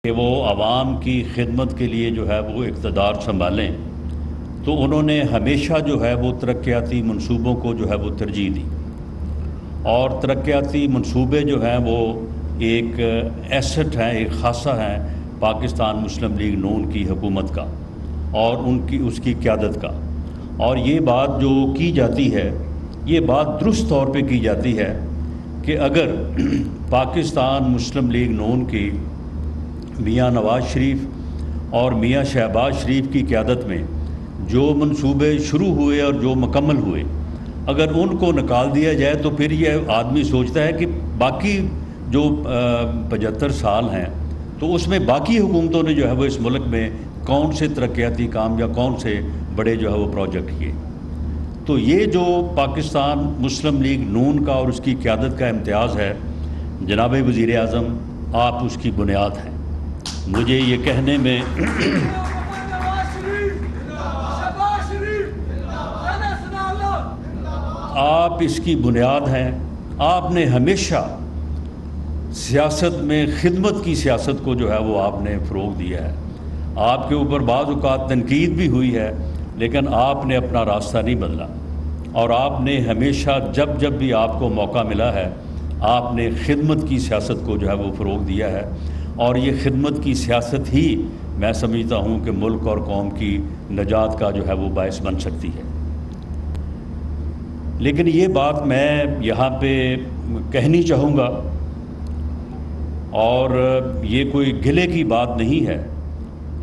کہ وہ عوام کی خدمت کے لیے جو ہے وہ اقتدار سنبھالیں، تو انہوں نے ہمیشہ جو ہے وہ ترقیاتی منصوبوں کو جو ہے وہ ترجیح دی، اور ترقیاتی منصوبے جو ہیں وہ ایک ایسٹ ہیں، ایک خاصہ ہیں پاکستان مسلم لیگ نون کی حکومت کا اور اس کی قیادت کا۔ اور یہ بات جو کی جاتی ہے، یہ بات درست طور پہ کی جاتی ہے کہ اگر پاکستان مسلم لیگ نون کی میاں نواز شریف اور میاں شہباز شریف کی قیادت میں جو منصوبے شروع ہوئے اور جو مکمل ہوئے، اگر ان کو نکال دیا جائے تو پھر یہ آدمی سوچتا ہے کہ باقی جو 75 سال ہیں تو اس میں باقی حکومتوں نے جو ہے وہ اس ملک میں کون سے ترقیاتی کام یا کون سے بڑے جو ہے وہ پروجیکٹ کیے۔ تو یہ جو پاکستان مسلم لیگ نون کا اور اس کی قیادت کا امتیاز ہے، جناب وزیر اعظم آپ اس کی بنیاد ہیں۔ مجھے یہ کہنے میں آپ اس کی بنیاد ہیں۔ آپ نے ہمیشہ سیاست میں خدمت کی سیاست کو جو ہے وہ آپ نے فروغ دیا ہے۔ آپ کے اوپر بعض اوقات تنقید بھی ہوئی ہے، لیکن آپ نے اپنا راستہ نہیں بدلا، اور آپ نے ہمیشہ جب بھی آپ کو موقع ملا ہے آپ نے خدمت کی سیاست کو جو ہے وہ فروغ دیا ہے، اور یہ خدمت کی سیاست ہی میں سمجھتا ہوں کہ ملک اور قوم کی نجات کا جو ہے وہ باعث بن سکتی ہے۔ لیکن یہ بات میں یہاں پہ کہنی چاہوں گا، اور یہ کوئی گلے کی بات نہیں ہے،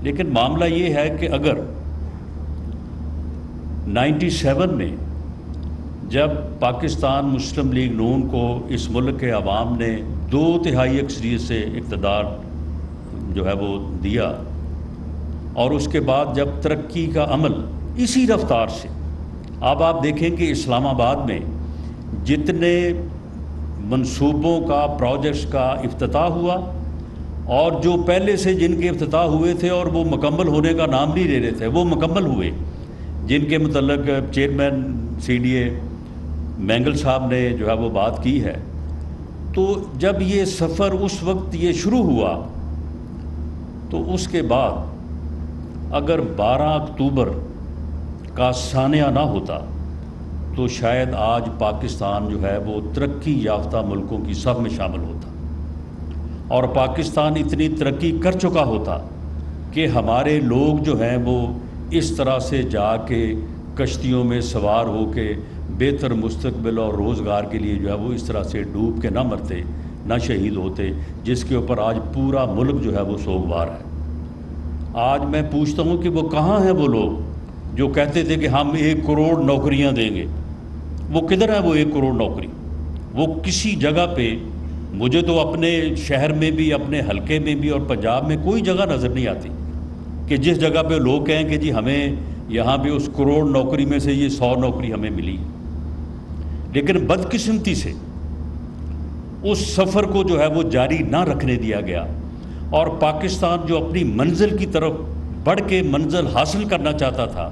لیکن معاملہ یہ ہے کہ اگر 97 میں جب پاکستان مسلم لیگ نون کو اس ملک کے عوام نے 2/3 اکثریت سے اقتدار جو ہے وہ دیا، اور اس کے بعد جب ترقی کا عمل اسی رفتار سے، اب آپ دیکھیں کہ اسلام آباد میں جتنے منصوبوں کا پروجیکٹس کا افتتاح ہوا، اور جو پہلے سے جن کے افتتاح ہوئے تھے اور وہ مکمل ہونے کا نام نہیں لے رہے تھے، وہ مکمل ہوئے، جن کے متعلق چیئرمین CDA مینگل صاحب نے جو ہے وہ بات کی ہے۔ تو جب یہ سفر اس وقت یہ شروع ہوا، تو اس کے بعد اگر 12 اکتوبر کا سانحہ نہ ہوتا تو شاید آج پاکستان جو ہے وہ ترقی یافتہ ملکوں کی صف میں شامل ہوتا، اور پاکستان اتنی ترقی کر چکا ہوتا کہ ہمارے لوگ جو ہیں وہ اس طرح سے جا کے کشتیوں میں سوار ہو کے بہتر مستقبل اور روزگار کے لیے جو ہے وہ اس طرح سے ڈوب کے نہ مرتے، نہ شہید ہوتے، جس کے اوپر آج پورا ملک جو ہے وہ سوگوار ہے۔ آج میں پوچھتا ہوں کہ وہ کہاں ہیں وہ لوگ جو کہتے تھے کہ ہم 1 کروڑ نوکریاں دیں گے؟ وہ کدھر ہے وہ 1 کروڑ نوکری؟ وہ کسی جگہ پہ، مجھے تو اپنے شہر میں بھی، اپنے حلقے میں بھی اور پنجاب میں کوئی جگہ نظر نہیں آتی کہ جس جگہ پہ لوگ کہیں کہ جی ہمیں یہاں پہ اس کروڑ نوکری میں سے یہ 100 نوکری ہمیں ملی۔ لیکن بدقسمتی سے اس سفر کو جو ہے وہ جاری نہ رکھنے دیا گیا، اور پاکستان جو اپنی منزل کی طرف بڑھ کے منزل حاصل کرنا چاہتا تھا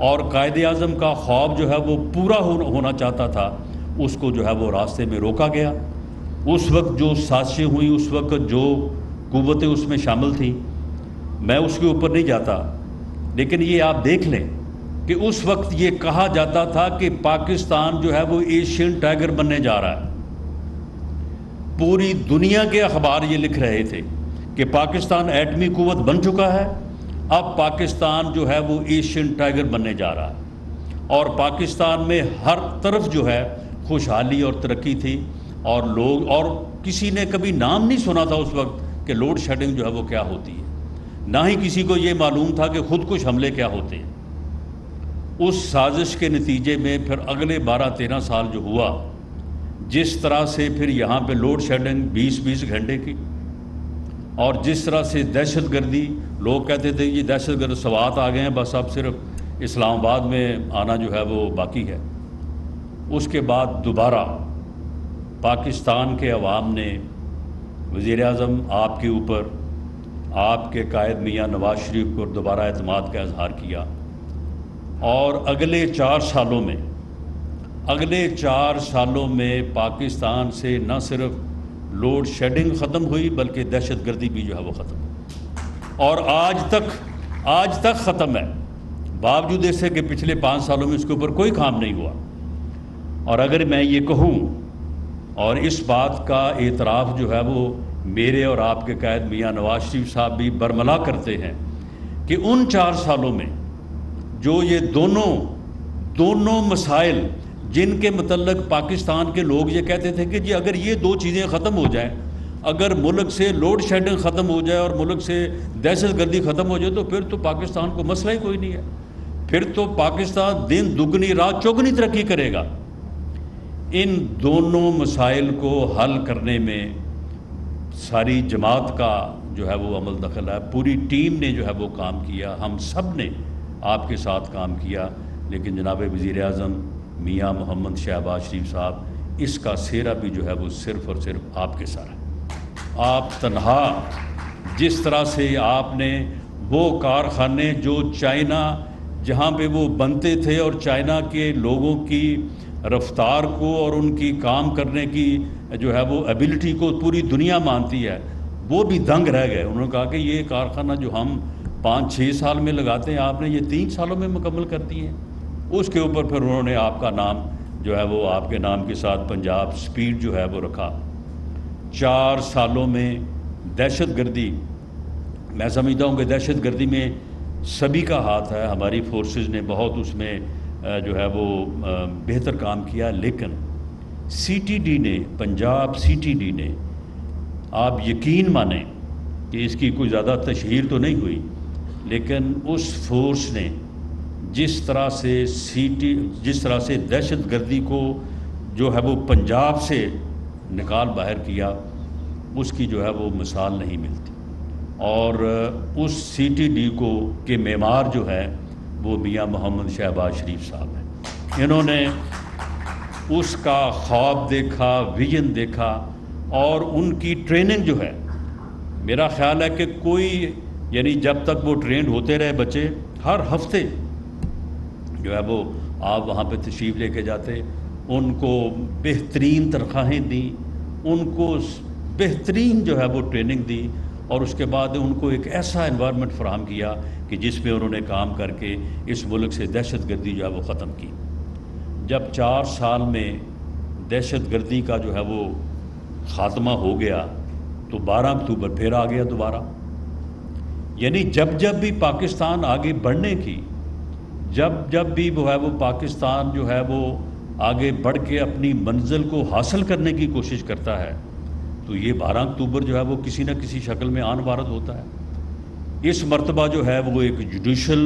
اور قائد اعظم کا خواب جو ہے وہ پورا ہونا چاہتا تھا، اس کو جو ہے وہ راستے میں روکا گیا۔ اس وقت جو سازشیں ہوئیں، اس وقت جو قوتیں اس میں شامل تھیں، میں اس کے اوپر نہیں جاتا، لیکن یہ آپ دیکھ لیں کہ اس وقت یہ کہا جاتا تھا کہ پاکستان جو ہے وہ ایشین ٹائیگر بننے جا رہا ہے۔ پوری دنیا کے اخبار یہ لکھ رہے تھے کہ پاکستان ایٹمی قوت بن چکا ہے، اب پاکستان جو ہے وہ ایشین ٹائیگر بننے جا رہا ہے، اور پاکستان میں ہر طرف جو ہے خوشحالی اور ترقی تھی، اور لوگ، اور کسی نے کبھی نام نہیں سنا تھا اس وقت کہ لوڈ شیڈنگ جو ہے وہ کیا ہوتی ہے، نہ ہی کسی کو یہ معلوم تھا کہ خودکش حملے کیا ہوتے ہیں۔ اس سازش کے نتیجے میں پھر اگلے 12-13 سال جو ہوا، جس طرح سے پھر یہاں پہ لوڈ شیڈنگ 20 گھنٹے کی، اور جس طرح سے دہشت گردی، لوگ کہتے تھے یہ دہشت گرد سوات آ گئے ہیں، بس اب صرف اسلام آباد میں آنا جو ہے وہ باقی ہے۔ اس کے بعد دوبارہ پاکستان کے عوام نے وزیر اعظم آپ کے اوپر، آپ کے قائد میاں نواز شریف کو دوبارہ اعتماد کا اظہار کیا، اور اگلے 4 سالوں میں پاکستان سے نہ صرف لوڈ شیڈنگ ختم ہوئی بلکہ دہشت گردی بھی جو ہے وہ ختم ہوئی۔ اور آج تک ختم ہے، باوجود اس سے کہ پچھلے 5 سالوں میں اس کے اوپر کوئی کام نہیں ہوا۔ اور اگر میں یہ کہوں اور اس بات کا اعتراف جو ہے وہ میرے اور آپ کے قائد میاں نواز شریف صاحب بھی برملا کرتے ہیں کہ ان 4 سالوں میں جو یہ دونوں مسائل جن کے متعلق پاکستان کے لوگ یہ کہتے تھے کہ جی اگر یہ 2 چیزیں ختم ہو جائیں، اگر ملک سے لوڈ شیڈنگ ختم ہو جائے اور ملک سے دہشت گردی ختم ہو جائے تو پھر تو پاکستان کو مسئلہ ہی کوئی نہیں ہے، پھر تو پاکستان دن دگنی رات چوگنی ترقی کرے گا۔ ان دونوں مسائل کو حل کرنے میں ساری جماعت کا جو ہے وہ عمل دخل ہے، پوری ٹیم نے جو ہے وہ کام کیا، ہم سب نے آپ کے ساتھ کام کیا، لیکن جناب وزیر اعظم میاں محمد شہباز شریف صاحب اس کا سہرا بھی جو ہے وہ صرف اور صرف آپ کے ساتھ ہے۔ آپ تنہا جس طرح سے آپ نے وہ کارخانے جو چائنا جہاں پہ وہ بنتے تھے اور چائنا کے لوگوں کی رفتار کو اور ان کی کام کرنے کی جو ہے وہ ایبلٹی کو پوری دنیا مانتی ہے، وہ بھی دنگ رہ گئے۔ انہوں نے کہا کہ یہ کارخانہ جو ہم 5-6 سال میں لگاتے ہیں آپ نے یہ 3 سالوں میں مکمل کر دی ہے۔ اس کے اوپر پھر انہوں نے آپ کا نام جو ہے وہ آپ کے نام کے ساتھ پنجاب سپیڈ جو ہے وہ رکھا۔ 4 سالوں میں دہشت گردی، میں سمجھتا ہوں کہ دہشت گردی میں سبھی کا ہاتھ ہے، ہماری فورسز نے بہت اس میں جو ہے وہ بہتر کام کیا، لیکن سی ٹی ڈی نے، پنجاب سی ٹی ڈی نے، آپ یقین مانیں کہ اس کی کوئی زیادہ تشہیر تو نہیں ہوئی، لیکن اس فورس نے جس طرح سے دہشت گردی کو جو ہے وہ پنجاب سے نکال باہر کیا، اس کی جو ہے وہ مثال نہیں ملتی۔ اور اس سی ٹی ڈی کے معمار جو ہے وہ میاں محمد شہباز شریف صاحب ہیں۔ انہوں نے اس کا خواب دیکھا، ویژن دیکھا، اور ان کی ٹریننگ جو ہے، میرا خیال ہے کہ کوئی یعنی جب تک وہ ٹرینڈ ہوتے رہے بچے، ہر ہفتے جو ہے وہ آپ وہاں پہ تشریف لے کے جاتے، ان کو بہترین تنخواہیں دیں، ان کو بہترین جو ہے وہ ٹریننگ دی، اور اس کے بعد ان کو ایک ایسا انوائرمنٹ فراہم کیا کہ جس میں انہوں نے کام کر کے اس ملک سے دہشت گردی جو ہے وہ ختم کی۔ جب 4 سال میں دہشت گردی کا جو ہے وہ خاتمہ ہو گیا تو 12 اکتوبر پھر آ گیا دوبارہ۔ یعنی جب بھی پاکستان آگے بڑھنے کی، جب بھی وہ ہے وہ پاکستان جو ہے وہ آگے بڑھ کے اپنی منزل کو حاصل کرنے کی کوشش کرتا ہے، تو یہ 12 اکتوبر جو ہے وہ کسی نہ کسی شکل میں آن وارد ہوتا ہے۔ اس مرتبہ جو ہے وہ ایک جوڈیشل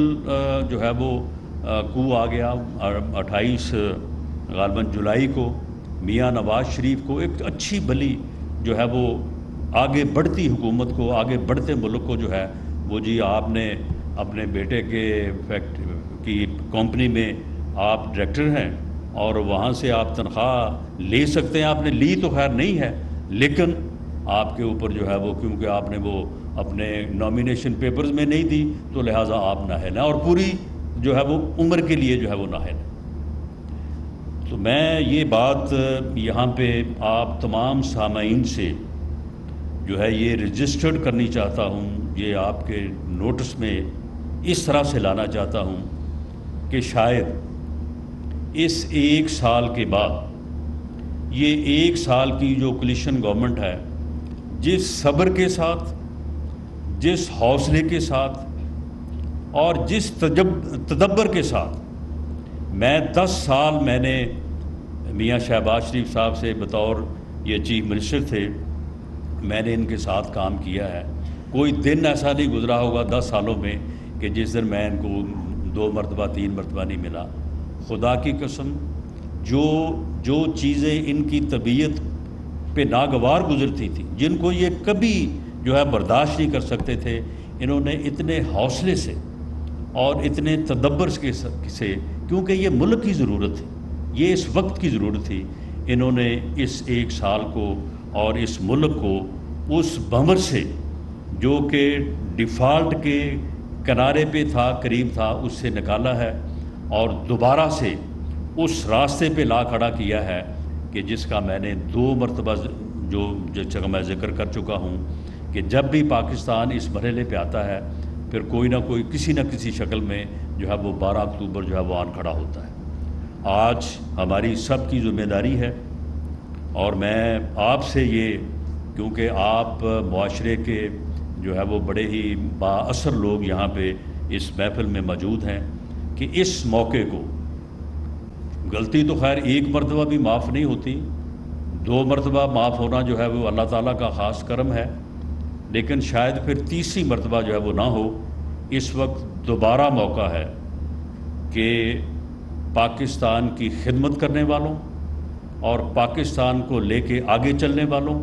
جو ہے وہ کو آ گیا، 28 غالباً جولائی کو میاں نواز شریف کو ایک اچھی بھلی جو ہے وہ آگے بڑھتی حکومت کو، آگے بڑھتے ملک کو جو ہے وہ جی آپ نے اپنے بیٹے کے کی کمپنی میں آپ ڈائریکٹر ہیں اور وہاں سے آپ تنخواہ لے سکتے ہیں، آپ نے لی تو خیر نہیں ہے، لیکن آپ کے اوپر جو ہے وہ کیونکہ آپ نے وہ اپنے نامینیشن پیپرز میں نہیں دی تو لہٰذا آپ نااہل ہیں، اور پوری جو ہے وہ عمر کے لیے جو ہے وہ نااہل ہے۔ تو میں یہ بات یہاں پہ آپ تمام سامعین سے جو ہے یہ رجسٹرڈ کرنی چاہتا ہوں، یہ آپ کے نوٹس میں اس طرح سے لانا چاہتا ہوں کہ شاید اس 1 سال کے بعد یہ 1 سال کی جو کولیشن گورنمنٹ ہے، جس صبر کے ساتھ، جس حوصلے کے ساتھ اور جس تدبر کے ساتھ میں 10 سال میں نے میاں شہباز شریف صاحب سے بطور یہ چیف منسٹر تھے، میں نے ان کے ساتھ کام کیا ہے۔ کوئی دن ایسا نہیں گزرا ہوگا 10 سالوں میں کہ جس دن میں ان کو 2 مرتبہ 3 مرتبہ نہیں ملا۔ خدا کی قسم جو چیزیں ان کی طبیعت پہ ناگوار گزرتی تھی، جن کو یہ کبھی جو ہے برداشت نہیں کر سکتے تھے، انہوں نے اتنے حوصلے سے اور اتنے تدبر سے، کیونکہ یہ ملک کی ضرورت تھی، یہ اس وقت کی ضرورت تھی، انہوں نے اس 1 سال کو اور اس ملک کو اس بمر سے جو کہ ڈیفالٹ کے کنارے پہ تھا، قریب تھا، اس سے نکالا ہے اور دوبارہ سے اس راستے پہ لا کھڑا کیا ہے کہ جس کا میں نے 2 مرتبہ جو جگہ میں ذکر کر چکا ہوں کہ جب بھی پاکستان اس مرحلے پہ آتا ہے پھر کوئی نہ کوئی کسی نہ کسی شکل میں جو ہے وہ 12 اکتوبر جو ہے وہ آن کھڑا ہوتا ہے۔ آج ہماری سب کی ذمہ داری ہے، اور میں آپ سے یہ، کیونکہ آپ معاشرے کے جو ہے وہ بڑے ہی با اثر لوگ یہاں پہ اس محفل میں موجود ہیں، کہ اس موقع کو، غلطی تو خیر ایک مرتبہ بھی معاف نہیں ہوتی، 2 مرتبہ معاف ہونا جو ہے وہ اللہ تعالیٰ کا خاص کرم ہے، لیکن شاید پھر تیسری مرتبہ جو ہے وہ نہ ہو۔ اس وقت دوبارہ موقع ہے کہ پاکستان کی خدمت کرنے والوں اور پاکستان کو لے کے آگے چلنے والوں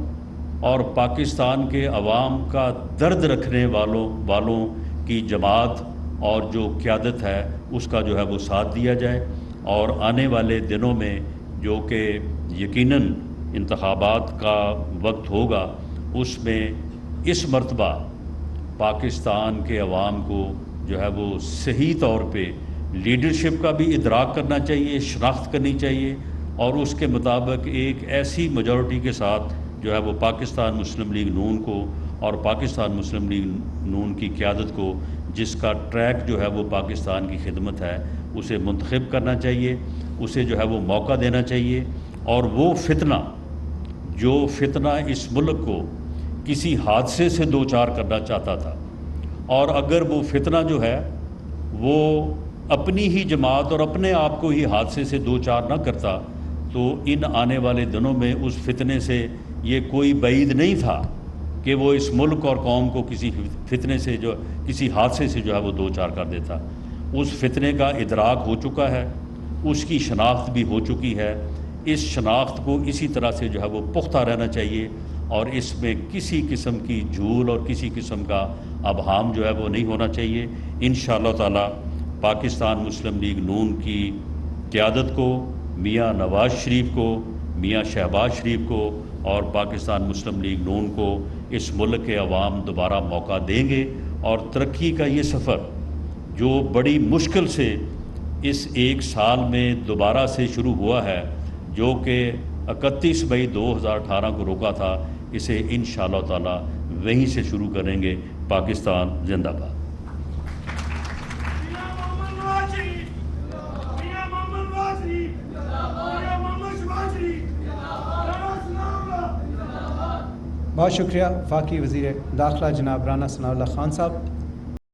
اور پاکستان کے عوام کا درد رکھنے والوں کی جماعت اور جو قیادت ہے اس کا جو ہے وہ ساتھ دیا جائے، اور آنے والے دنوں میں جو کہ یقیناً انتخابات کا وقت ہوگا، اس میں اس مرتبہ پاکستان کے عوام کو جو ہے وہ صحیح طور پہ لیڈرشپ کا بھی ادراک کرنا چاہیے، شناخت کرنی چاہیے، اور اس کے مطابق ایک ایسی میجورٹی کے ساتھ جو ہے وہ پاکستان مسلم لیگ نون کو اور پاکستان مسلم لیگ نون کی قیادت کو، جس کا ٹریک جو ہے وہ پاکستان کی خدمت ہے، اسے منتخب کرنا چاہیے، اسے جو ہے وہ موقع دینا چاہیے، اور وہ فتنہ اس ملک کو کسی حادثے سے دوچار کرنا چاہتا تھا، اور اگر وہ فتنہ جو ہے وہ اپنی ہی جماعت اور اپنے آپ کو ہی حادثے سے دوچار نہ کرتا، تو ان آنے والے دنوں میں اس فتنے سے یہ کوئی بعید نہیں تھا کہ وہ اس ملک اور قوم کو کسی فتنے سے کسی حادثے سے جو ہے وہ دوچار کر دیتا۔ اس فتنے کا ادراک ہو چکا ہے، اس کی شناخت بھی ہو چکی ہے، اس شناخت کو اسی طرح سے جو ہے وہ پختہ رہنا چاہیے، اور اس میں کسی قسم کی جھول اور کسی قسم کا ابہام جو ہے وہ نہیں ہونا چاہیے۔ انشاءاللہ تعالی پاکستان مسلم لیگ نون کی قیادت کو، میاں نواز شریف کو، میاں شہباز شریف کو اور پاکستان مسلم لیگ نون کو اس ملک کے عوام دوبارہ موقع دیں گے، اور ترقی کا یہ سفر جو بڑی مشکل سے اس 1 سال میں دوبارہ سے شروع ہوا ہے، جو کہ 31 مئی 2018 کو روکا تھا، اسے انشاءاللہ تعالی وہیں سے شروع کریں گے۔ پاکستان زندہ باد۔ بہت شکریہ وفاقی وزیر داخلہ جناب رانا ثناء اللہ خان صاحب۔